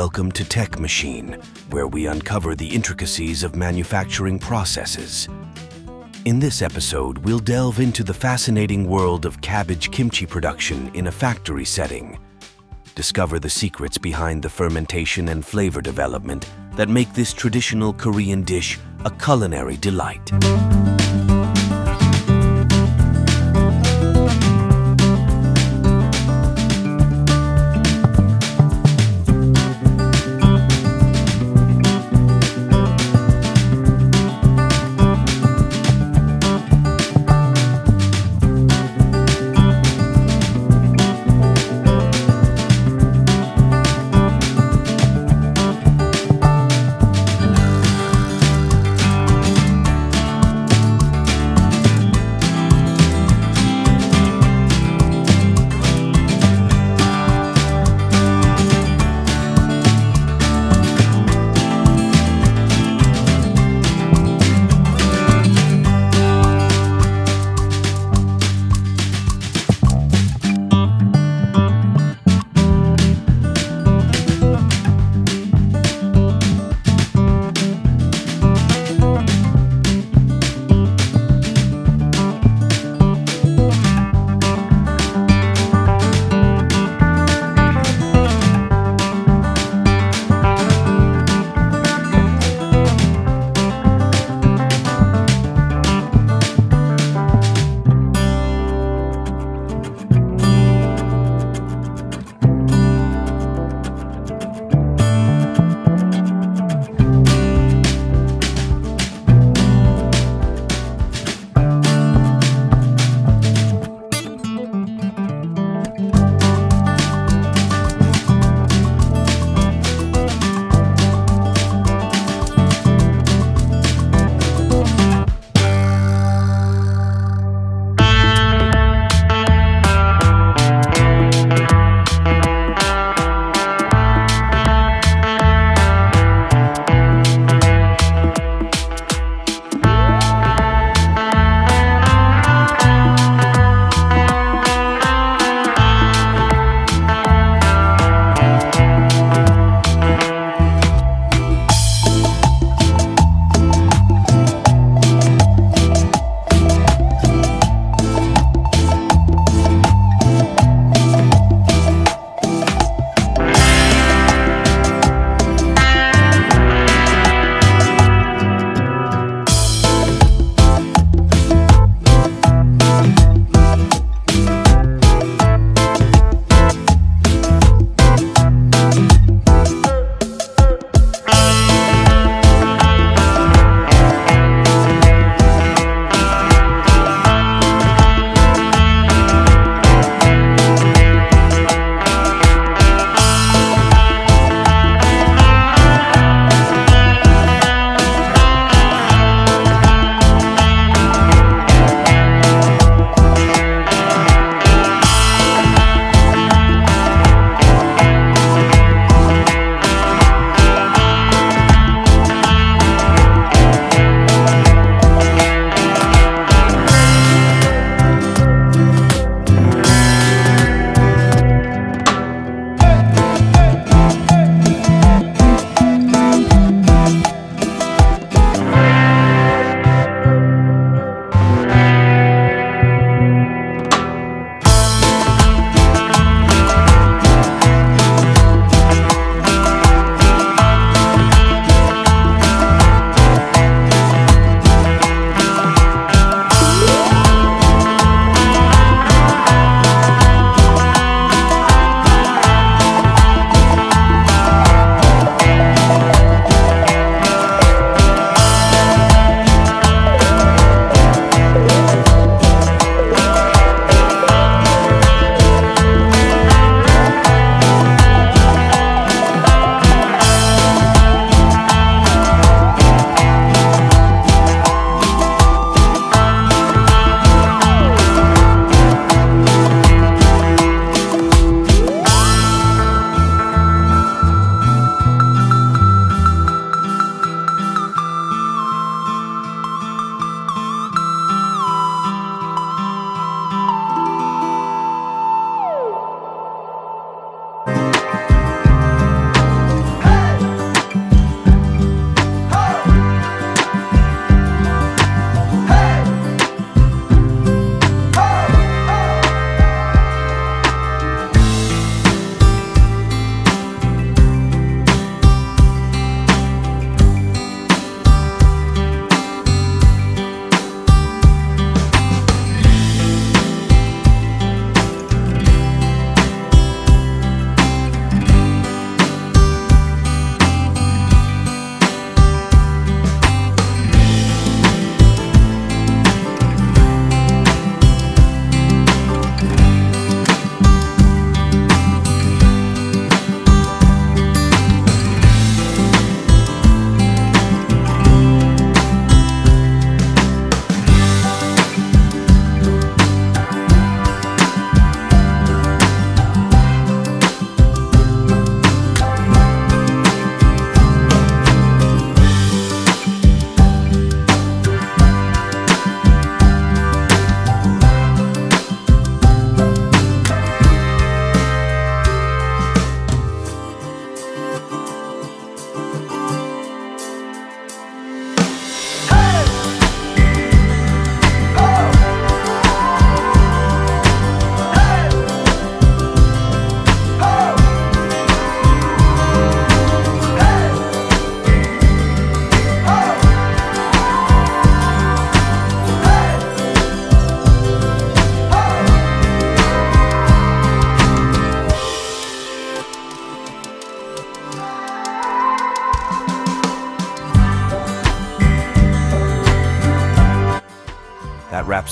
Welcome to TechMachine, where we uncover the intricacies of manufacturing processes. In this episode, we'll delve into the fascinating world of cabbage kimchi production in a factory setting. Discover the secrets behind the fermentation and flavor development that make this traditional Korean dish a culinary delight.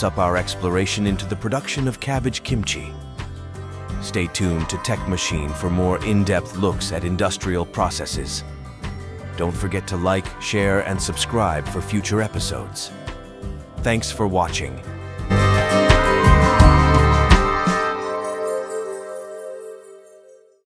wraps up our exploration into the production of cabbage kimchi. Stay tuned to TechMachine for more in-depth looks at industrial processes. Don't forget to like, share, and subscribe for future episodes. Thanks for watching,